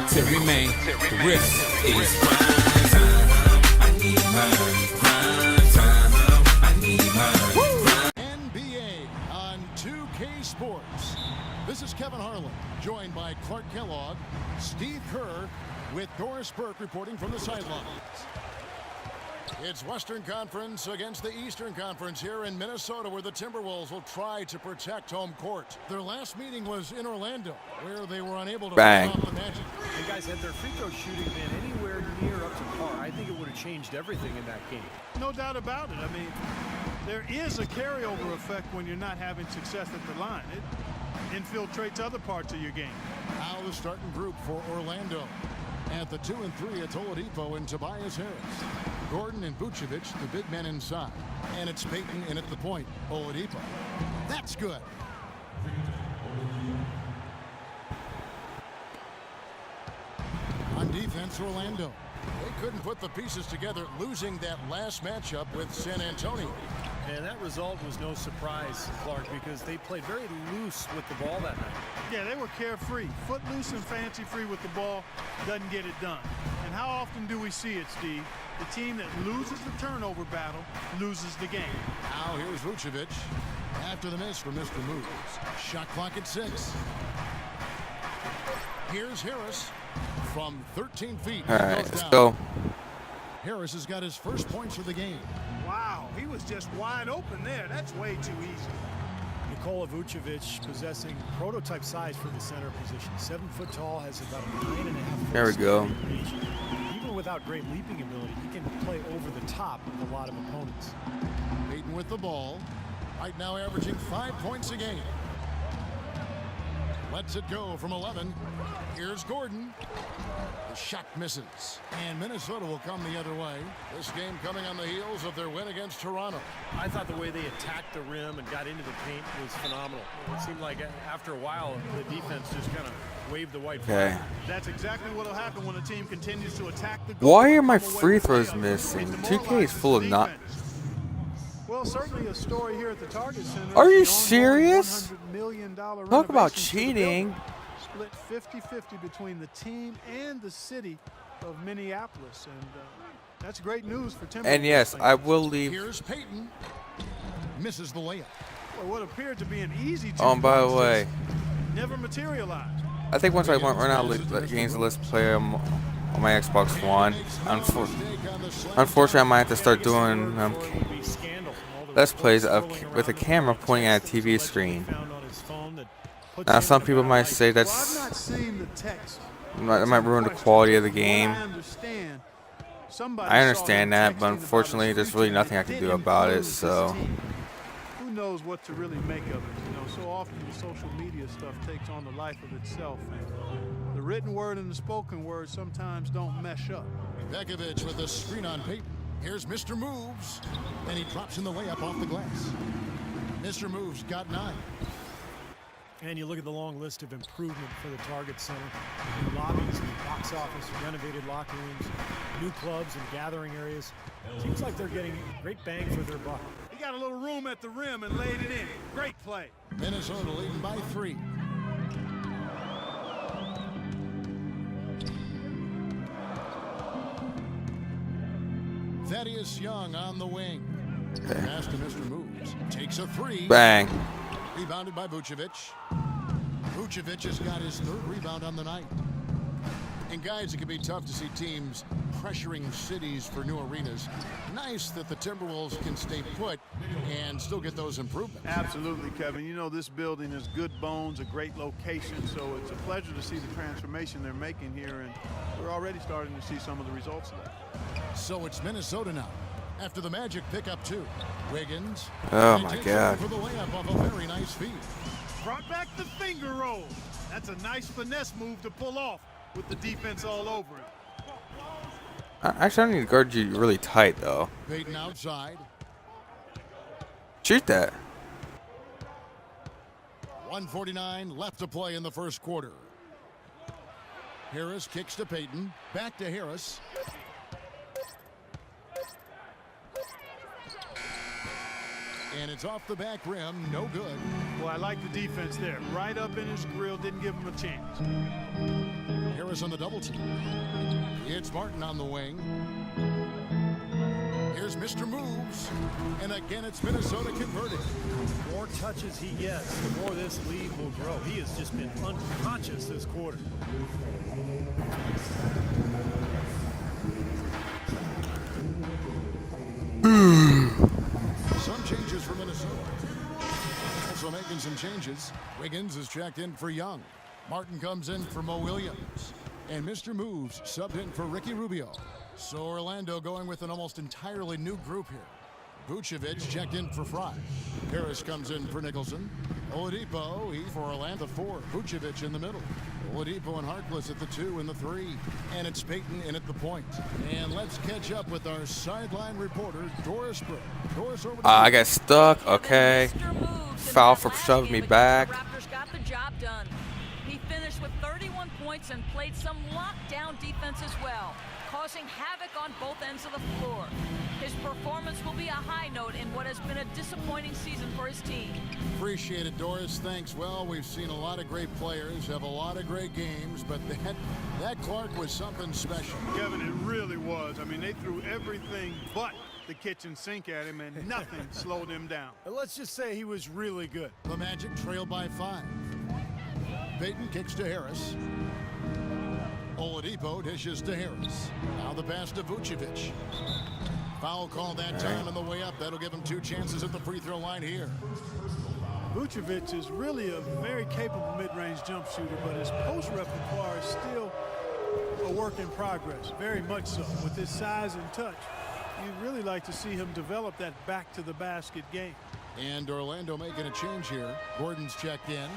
to remain. The risk is grind time. I need grind time. I need NBA on 2K Sports. This is Kevin Harlan, joined by Clark Kellogg, Steve Kerr, with Doris Burke reporting from the sidelines. It's Western Conference against the Eastern Conference here in Minnesota, where the Timberwolves will try to protect home court. Their last meeting was in Orlando, where they were unable to Bang. pull off the Magic. And guys, had their free throw shooting been anywhere near up to par, I think it would have changed everything in that game. No doubt about it. I mean, there is a carryover effect when you're not having success at the line. It infiltrates other parts of your game. Now the starting group for Orlando. At the 2 and 3, it's Oladipo and Tobias Harris. Gordon and Vucevic, the big men inside. And it's Payton in at the point. Oladipo. That's good. On defense, Orlando. They couldn't put the pieces together, losing that last matchup with San Antonio. And that result was no surprise, Clark, because they played very loose with the ball that night. Yeah, they were carefree. Footloose and fancy-free with the ball doesn't get it done. And how often do we see it, Steve? The team that loses the turnover battle loses the game. Now here's Vucevic. After the miss from Mr. Moves. Shot clock at 6. Here's Harris from 13 feet. All right, let's go. Harris has got his first points of the game. Wow, he was just wide open there. That's way too easy. Nikola Vucevic possessing prototype size for the center position. 7 foot tall, has about a 9.5 foot. There we go. Reach. Even without great leaping ability, he can play over the top of a lot of opponents. Payton with the ball. Right now averaging 5 points a game. Lets it go from 11. Here's Gordon. The shot misses. And Minnesota will come the other way. This game coming on the heels of their win against Toronto. I thought the way they attacked the rim and got into the paint was phenomenal. It seemed like after a while, the defense just kind of waved the white flag. Okay. That's exactly what will happen when a team continues to attack the goal. Why are my free throws missing? 2K is full of not. Well, certainly a story here at the Target Center. Are you The serious? $100 million Talk about renovation to the cheating. building. Split 50-50 between the team and the city of Minneapolis, and that's great news for Timberwolves. And yes, I will leave. Here's Payton. Misses the layup. Well, what appeared to be an easy Oh, and by the way, never materialized. I think once I run out of games, let's play on my Xbox One. Unfortunately, I might have to start doing let's plays with a camera pointing at a TV screen. Now, some people might say that might ruin the quality of the game. I understand that, but unfortunately, there's really nothing I can do about it. So, who knows what to really make of it? You know, so often the social media stuff takes on the life of itself. And the written word and the spoken word sometimes don't mesh up. Bekovic with a screen on Payton. Here's Mr. Moves, and he drops in the layup off the glass. Mr. Moves got 9. And you look at the long list of improvement for the Target Center. New lobbies, new box office, renovated locker rooms, new clubs and gathering areas. Seems like they're getting great bang for their buck. He got a little room at the rim and laid it in. Great play. Minnesota leading by 3. Thaddeus Young on the wing. Pass to Mr. Moves. Takes a 3. bang. Rebounded by Vucevic. Vucevic has got his 3rd rebound on the night. And guys, it can be tough to see teams pressuring cities for new arenas. Nice that the Timberwolves can stay put and still get those improvements. Absolutely, Kevin. You know, this building is good bones, a great location, so it's a pleasure to see the transformation they're making here, and we're already starting to see some of the results of that. So it's Minnesota now. After the Magic pick up 2. Wiggins. Oh my God. For the layup off a very nice feed. Brought back the finger roll. That's a nice finesse move to pull off with the defense all over it. Actually, I need to guard you really tight though. Payton outside. Shoot that. 1:49 left to play in the first quarter. Harris kicks to Payton. Back to Harris. And it's off the back rim, no good. Well, I like the defense there. Right up in his grill, didn't give him a chance. Harris on the double team. It's Martin on the wing. Here's Mr. Moves. And again, it's Minnesota converting. The more touches he gets, the more this lead will grow. He has just been unconscious this quarter. Some changes for Minnesota. Also making some changes. Wiggins is checked in for Young. Martin comes in for Mo Williams. And Mr. Moves subbed in for Ricky Rubio. So Orlando going with an almost entirely new group here. Vucevic checked in for Fry. Harris comes in for Nicholson. Oladipo, he for Orlando 4. Vucevic in the middle. Oladipo and Harkless at the 2 and the 3. And it's Payton in at the point. And let's catch up with our sideline reporter, Doris Burke. Doris, over to I you. got stuck. Okay. Foul for shoving me back. The Raptors got the job done. He finished with 31 points and played some lockdown defense as well, causing havoc on both ends of the floor. His performance will be a high note in what has been a disappointing season for his team. Appreciate it, Doris. Thanks. Well, we've seen a lot of great players have a lot of great games, but that Clark was something special. Kevin, it really was. I mean, they threw everything but the kitchen sink at him, and nothing slowed him down. But let's just say he was really good. The Magic trail by 5. Payton kicks to Harris. Oladipo dishes to Harris. Now the pass to Vucevic. Foul call that time on the way up. That'll give him 2 chances at the free throw line here. Vucevic is really a very capable mid-range jump shooter, but his post repertoire is still a work in progress, very much so. With his size and touch, you'd really like to see him develop that back-to-the-basket game. And Orlando making a change here. Gordon's checked in.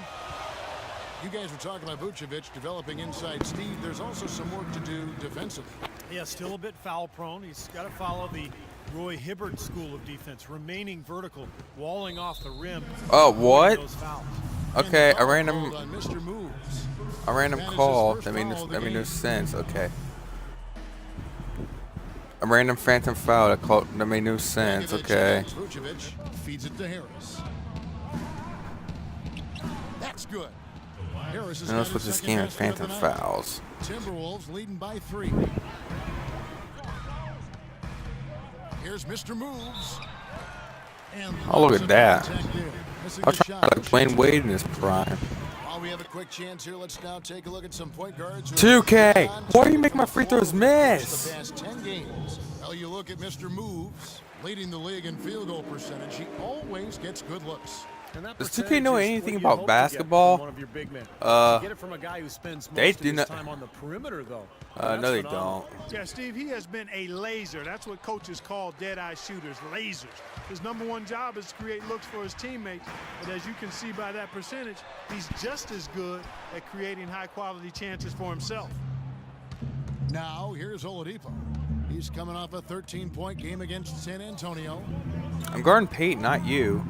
You guys were talking about Vucevic developing inside Steve. There's also some work to do defensively. Yeah, still a bit foul prone. He's got to follow the Roy Hibbert school of defense, remaining vertical, walling off the rim. Oh, what? Those fouls. Okay, And a foul random called on Mr. Moves. random That is his call. first That made foul of the no game. sense. Okay. A random phantom foul that made no sense. Okay. Vucevic feeds it to Harris. That's good. Harris has And got that's what his this second game of basket of phantom the night. fouls. Timberwolves leading by 3. Here's Mr. Moves. And Oh, look at that. contact there. That's a I good was trying shot. to like Dwayne Wade in his prime. While we have a quick chance here, let's now take a look at some point guards. who 2K. have Why are you making my free throws miss? The past 10 games. Well, you look at Mr. Moves, leading the league in field goal percentage. He always gets good looks. And that Does 2K percentage know is anything what you about hope to get basketball? from one of your big men. Get it from a guy who spends they most do of his not- time on the perimeter, though. No, That's they phenomenal. don't. Yeah, Steve, he has been a laser. That's what coaches call dead-eye shooters, lasers. His #1 job is to create looks for his teammates. But as you can see by that percentage, he's just as good at creating high-quality chances for himself. Now, here's Oladipo. He's coming off a 13-point game against San Antonio. I'm guarding Pate, not you.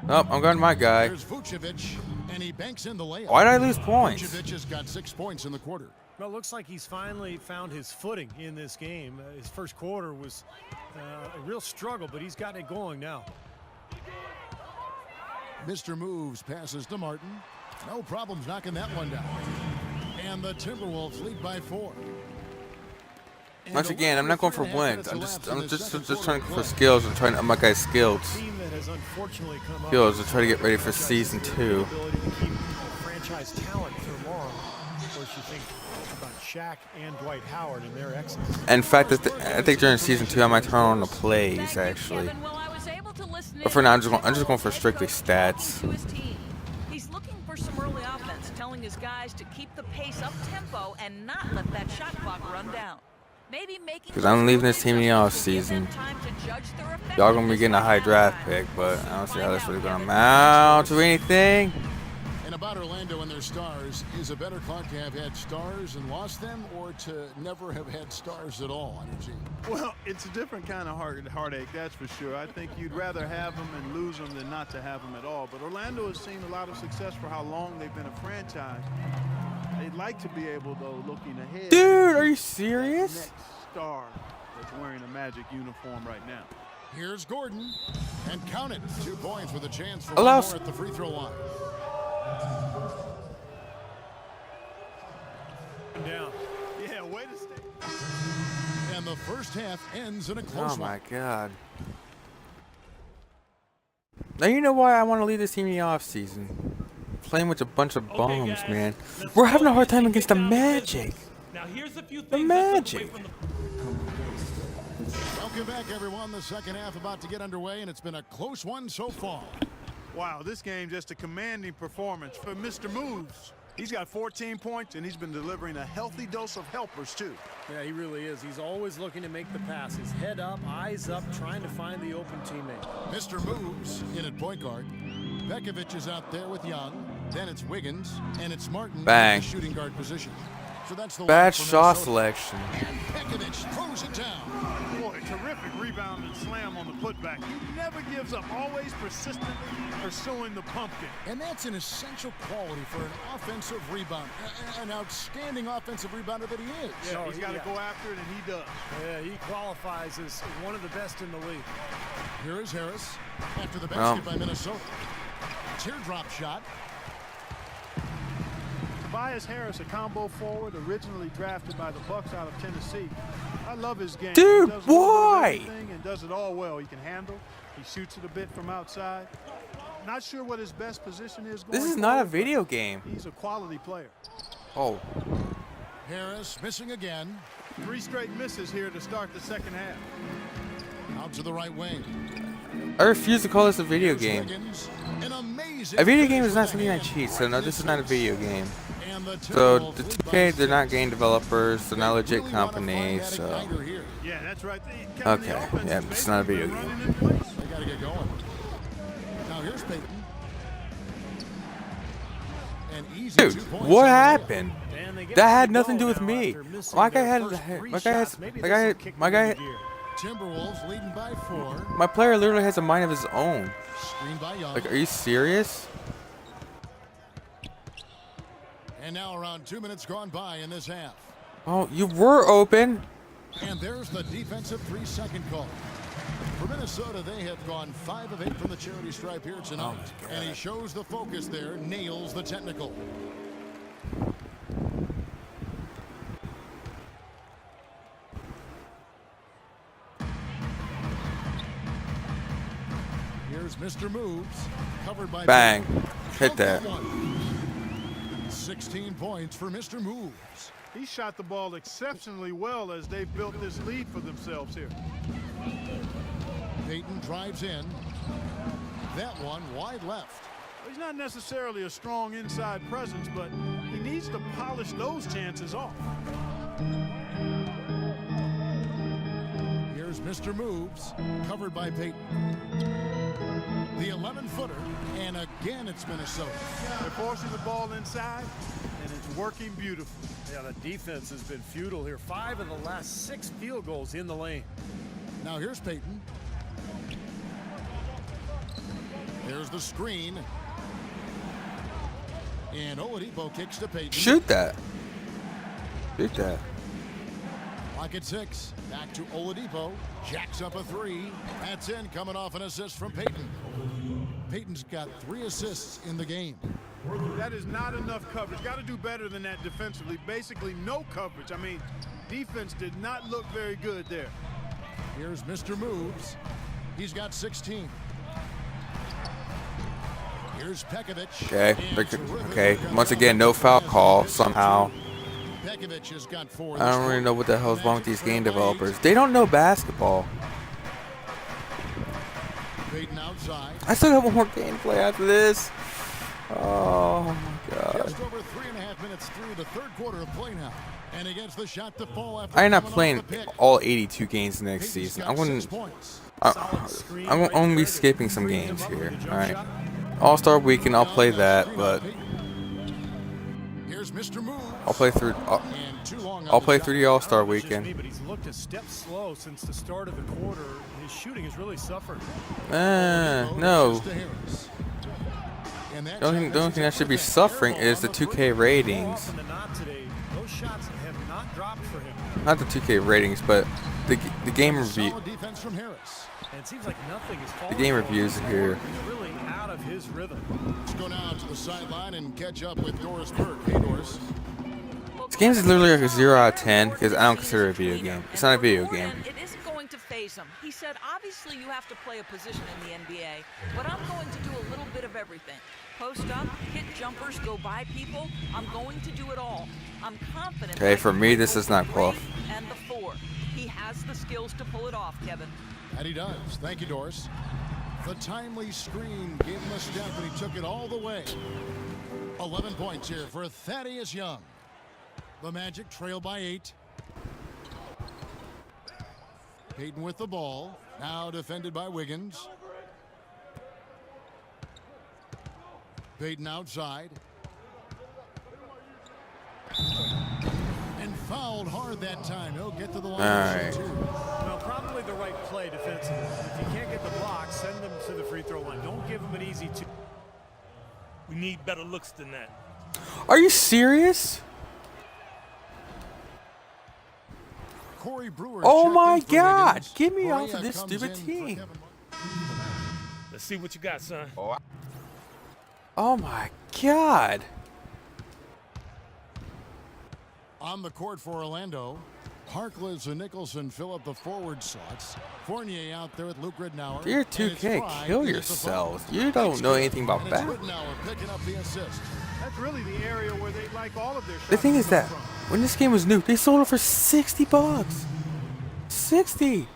Nope, I'm guarding my guy. Here's Vucevic, and he banks in the layup. Why did I lose points? Vucevic has got 6 points in the quarter. Well, it looks like he's finally found his footing in this game. His first quarter was a real struggle, but he's got it going now. Mr. Moves passes to Martin. No problems knocking that one down. And the Timberwolves lead by 4. And Once again, I'm not going for 11.5 wins. minutes I'm elapsed in just the second trying quarter for play. skills. I'm trying to up my guy's skills. Team that has unfortunately come up Skills to try to get ready for season 2. ability to keep franchise talent for long. Of course, you think about Shaq and Dwight Howard and their excess. In fact, I think during season 2 I might turn on the plays Thank you, actually. Kevin. Well, I was able to listen But for in now, on I'm just going for He's strictly talking stats. to his team. He's looking for some early offense, telling his guys to keep the pace up tempo and not let that shot clock run down. Maybe making 'Cause I'm leaving this team in the adjustments to give them offseason. time to judge their Y'all gonna be effectiveness getting a on high that draft side. pick, but I don't see how Find that's out, really going to Kevin. amount to anything. And about Orlando and their stars, is it better, Clark, to have had stars and lost them, or to never have had stars at all on your team? Well, it's a different kind of heartache, that's for sure. I think you'd rather have them and lose them than not to have them at all. But Orlando has seen a lot of success for how long they've been a franchise. They'd like to be able, though, looking ahead. Dude, are you the serious? next star that's wearing a Magic uniform right now. Here's Gordon. And count it. 2 points with a chance for Allows- one more at the free throw line. Down. Yeah, way to stay. And the first half ends in a close Oh my one. god. Now you know why I want to leave this team in the offseason. Playing with a bunch of bums, man. We're having a hard time against the Magic. Now here's a few The things that took away Magic. from the Welcome back, everyone. The second half about to get underway, and it's been a close one so far. Wow, this game just a commanding performance for Mr. Moves. He's got 14 points, and he's been delivering a healthy dose of helpers, too. Yeah, he really is. He's always looking to make the passes. Head up, eyes up, trying to find the open teammate. Mr. Moves in at point guard. Bekovic is out there with Young. Then it's Wiggins, and it's Martin Bang. in the shooting guard position. So that's the Bad lineup for shot Minnesota. selection. And Bekovic throws it down. Boy, terrific rebound and slam on the putback. He never gives up, always persistently pursuing the pumpkin. And that's an essential quality for an offensive rebound. An outstanding offensive rebounder that he is. Yeah, No, he's got to go after it, and he does. Yeah, he qualifies as one of the best in the league. Here is Harris after the Well. basket by Minnesota. Teardrop shot. Tobias Harris, a combo forward, originally drafted by the Bucks out of Tennessee. I love his game. Dude, He does a little bit of why? everything and does it all well. He can handle. He shoots it a bit from outside. Not sure what his best position is going This is not a forward, video game. but he's a quality player. Oh. Harris missing again. 3 straight misses here to start the second half. Out to the right wing. I refuse to call this a video Here's game. Wiggins. An amazing A video game finish is not with something the I hand. cheat, so no, this is not a video game. And the So Timberwolves the lead 2K, by they're not 6. game developers, they're not They legit really wanna companies, find that so igniter here. Yeah, that's right. Kevin, Okay, the offense yeah, is it's not a basically video running game. in place. They got to get going. Now here's Peyton. An easy dude, 2 points what on the layup. happened? And they get That ready had to nothing to go do with now me. after missing My guy their had, first my 3 guy shots. has, Maybe my this guy, will kick my them guy, into gear. Timberwolves leading by 4. my player literally has a mind of his own. Screen by Young. Like, are you serious? And now around 2 minutes gone by in this half. Oh, you were open. And there's the defensive 3-second call. For Minnesota, they have gone 5 of 8 from the charity stripe here tonight. Oh, And he shows the focus there, nails the technical. Here's Mr. Moves, covered by Bang. Peyton. Hit that. Count one. 16 points for Mr. Moves. He shot the ball exceptionally well as they built this lead for themselves here. Peyton drives in. That one wide left. He's not necessarily a strong inside presence, but he needs to polish those chances off. Here's Mr. Moves, covered by Peyton. The 11-footer, and again it's Minnesota. They're forcing the ball inside, and it's working beautifully. Yeah, the defense has been futile here. 5 of the last 6 field goals in the lane. Now here's Peyton. There's the screen. And Oladipo kicks to Peyton. Shoot that. Shoot that. Lock at 6. Back to Oladipo. Jacks up a 3. That's in, coming off an assist from Peyton. Peyton's got 3 assists in the game. That is not enough coverage. Got to do better than that defensively. Basically, no coverage. I mean, defense did not look very good there. Here's Mr. Moves. He's got 16. Here's Pekovic. Okay. And terrific Okay. work on Once the again, no offensive foul glass. call somehow. Pekovic has got 4. I don't really know what the hell's wrong with these game developers. They don't know basketball. Peyton outside. I still got one more gameplay after this. Oh my god. Just over 3.5 minutes through the third quarter of play now. And against the shot to fall after I'm not coming off playing the pick. all 82 games next Peyton's season. got I'm going 6 to. points. I'm only be skipping some games here. All right. All-Star Weekend, I'll play that, but Here's Mr. Moves. I'll play through. And too long on I'll the play shot. through the All-Star I don't know if it's just Weekend. me, but he's looked a step slow since the start of the quarter. His shooting has really suffered. No. Assist to Harris. And that The only thing that should be suffering is the 2K ratings. More often than not today, those shots have not dropped for him. Not the 2K ratings, but the game review. Solid defense from Harris. And it seems like nothing is falling. The game reviews here. He's really out of his rhythm. Let's go now to the sideline and catch up with Doris Burke. Hey, Doris. This game is literally like a 0 out of 10 because I don't consider it a video game. It's not a video game. It isn't going to phase him. He said, obviously you have to play a position in the NBA, but I'm going to do a little bit of everything. Post up, hit jumpers, go by people. I'm going to do it all. I'm confident. Okay, I for can me, do this both is not the close. 3 and the 4. He has the skills to pull it off, Kevin. And he does. Thank you, Doris. The timely screen gave him a step, and he took it all the way. 11 points here for Thaddeus Young. The Magic trail by 8. Payton with the ball. Now defended by Wiggins. Payton outside. And fouled hard that time. He'll get to the line. All to right. shoot 2. Well, probably the right play defensively. If you can't get the block, send them to the free throw line. Don't give them an easy 2. We need better looks than that. Are you serious? Corey Brewer Oh checked my in for God! Wiggins. Get me off Correa of this comes stupid in for team. Kevin Let's see what you got, son. Oh my God! On the court for Orlando, Harkless and Nicholson fill up the forward slots. Fournier out there with Luke Ridnour. Dear And it's 2K, Fry kill who gets the foul. yourselves. You don't know anything about And it's that. Ridnour picking up the assist. That's really the area where they like all of their shots. The thing is to that come from. when this game was new, they sold it for $60. 60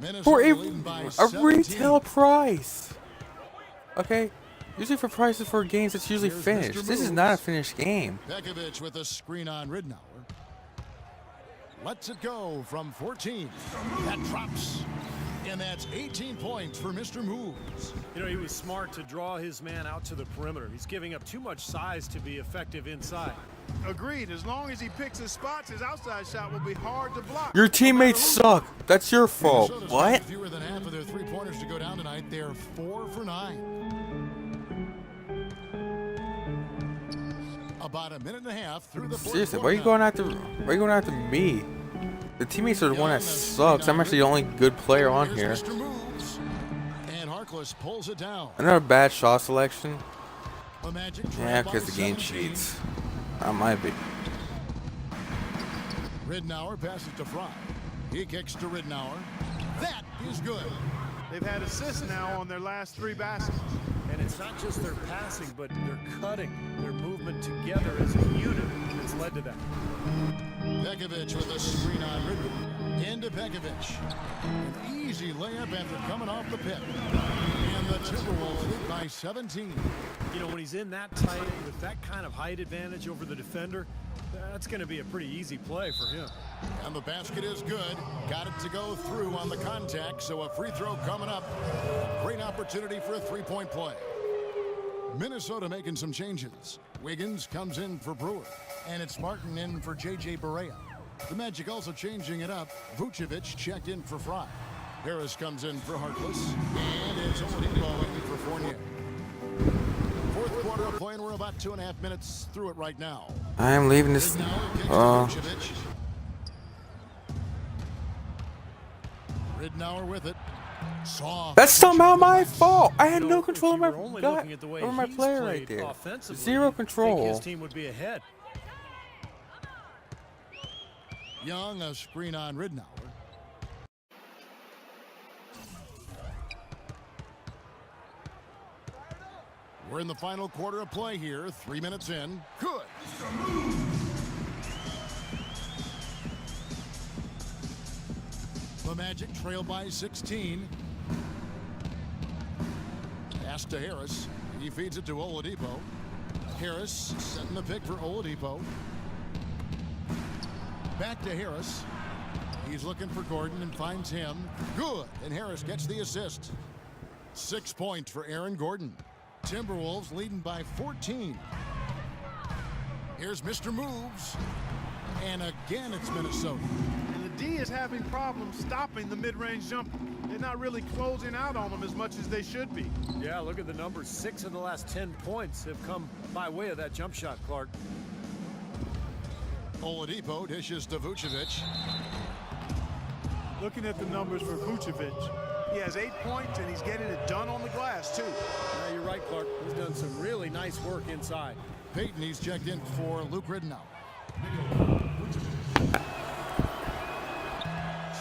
Minnesota for leading by a 17. retail price. Okay, usually for prices for games it's usually Here's finished. Mr. This is Moves. not a finished game. Pekovic with a screen on Ridnour. Lets it go from 14. That drops. And that's 18 points for Mr. Moves. You know, he was smart to draw his man out to the perimeter. He's giving up too much size to be effective inside. Agreed. As long as he picks his spots, his outside shot will be hard to block. Your No teammates matter who. suck. That's your fault. Minnesota's What? got fewer than half of their three-pointers to go down tonight. They're 4 for 9. About a minute and a half through the fourth Seriously, why are quarter you going after? Why are you going after me? The teammates are the one that sucks. I'm actually the only good player on here. Here's Mr. Moves. And Harkless pulls it down. Another bad shot selection. The Magic trail Yeah, by because the game 17. cheats. I might be. Ridnour passes to Fry. He kicks to Ridnour. That is good. They've had assists now on their last 3 baskets. And it's not just their passing, but their cutting, their movement together as a unit that's led to that. Pekovic with a screen on Ridnour. Into Pekovic. An easy layup after coming off the pit. And the Timberwolves lead by 17. You know, when he's in that tight with that kind of height advantage over the defender, that's going to be a pretty easy play for him. And the basket is good. Got it to go through on the contact, so a free throw coming up. Great opportunity for a three-point play. Minnesota making some changes. Wiggins comes in for Brewer, and it's Martin in for J.J. Barea. The Magic also changing it up. Vucevic checked in for Fry. Harris comes in for Harkless, and it's Oladipo in for Fournier. Fourth quarter of play, and we're about 2.5 minutes through it right now. I am leaving this. Ridnour kicks to Vucevic. Ridnour with it. Soft. That's somehow my fault. I had You no know, control if over you were only my looking at the way over my he's player right played there. offensively, Zero you'd think control. his team would be ahead. Young, a screen on Ridnour. We're in the final quarter of play here. 3 minutes in. Good. The Magic trail by 16. Pass to Harris. He feeds it to Oladipo. Harris setting the pick for Oladipo. Back to Harris. He's looking for Gordon and finds him. Good. And Harris gets the assist. 6 points for Aaron Gordon. Timberwolves leading by 14. Here's Mr. Moves. And again, it's Minnesota. And the D is having problems stopping the mid-range jumper. They're not really closing out on them as much as they should be. Yeah, look at the numbers. 6 of the last 10 points have come by way of that jump shot, Clark. Oladipo dishes to Vucevic. Looking at the numbers for Vucevic, he has 8 points and he's getting it done on the glass too. Yeah, you're right, Clark. He's done some really nice work inside. Payton, he's checked in for Luke Ridnour.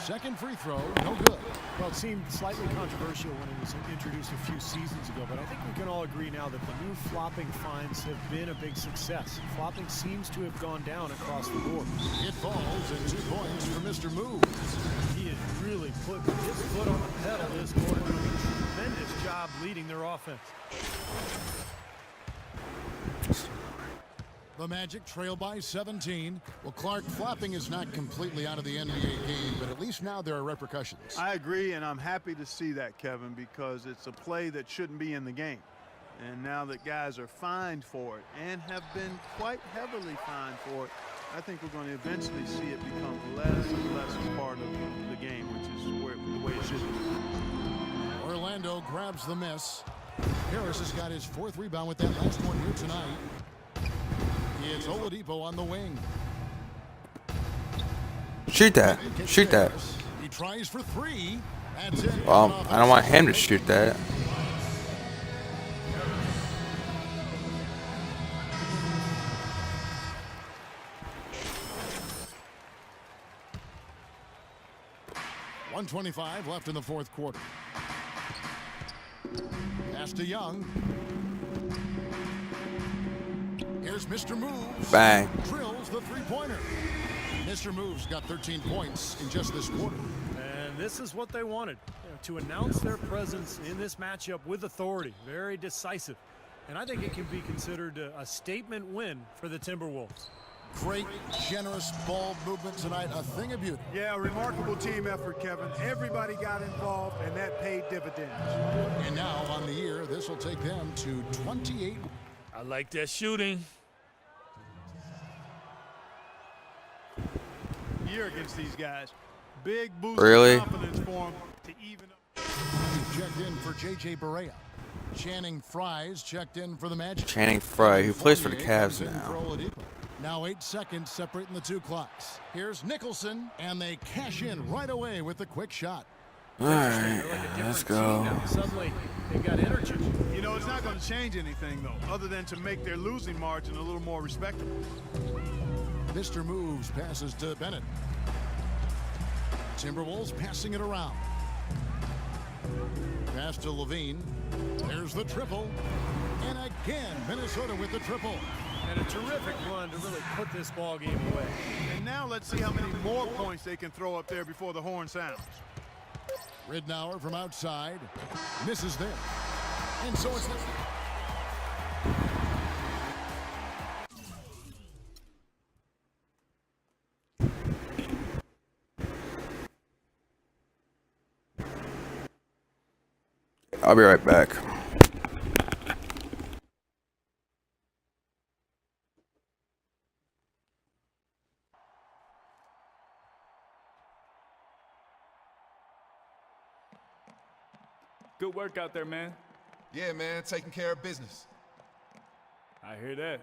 Second free throw, no good. Well, it seemed slightly controversial when it was introduced a few seasons ago, but I think we can all agree now that the new flopping fines have been a big success. Flopping seems to have gone down across the board. It falls and 2 points for Mr. Move. He has really put his foot on the pedal this quarter, doing a tremendous job leading their offense. The Magic trail by 17. Well, Clark, flopping is not completely out of the NBA game, but at least now there are repercussions. I agree, and I'm happy to see that, Kevin, because it's a play that shouldn't be in the game. And now that guys are fined for it and have been quite heavily fined for it, I think we're going to eventually see it become less and less a part of the game, which is the way it should be. Orlando grabs the miss. Harris has got his 4th rebound with that last one here tonight. It's Oladipo on the wing. Shoot that. Shoot that. He tries for 3. That's it. Well, I don't want him to shoot that. .125 left in the 4th quarter. Pass to Young. Here's Mr. Moves. Bang. Drills the three-pointer. Mr. Moves got 13 points in just this quarter. And this is what they wanted, to announce their presence in this matchup with authority. Very decisive. And I think it can be considered a statement win for the Timberwolves. Great, generous ball movement tonight. A thing of beauty. Yeah, a remarkable team effort, Kevin. Everybody got involved, and that paid dividends. And now on the year, this will take them to 28. I like that shooting. Year against these guys. Big boost Really? of confidence for them to even up. He's checked in for J.J. Barea. Channing Frye's checked in for the Magic. Channing Frye, who plays for the Fournier Cavs comes in for now. Oladipo. Now 8 seconds separating the 2 clocks. Here's Nicholson, and they cash in right away with a quick shot. All right, let's go. Suddenly, they've got energy. You know, it's not going to change anything, though, other than to make their losing margin a little more respectable. Mr. Moves passes to Bennett. Timberwolves passing it around. Pass to Levine. There's the triple. And again, Minnesota with the triple. And a terrific run to really put this ball game away. And now let's see how many more points they can throw up there before the horn sounds. Ridnour from outside. Misses there. And so it's... I'll be right back. Good work out there, man. Yeah, man, taking care of business. I hear that.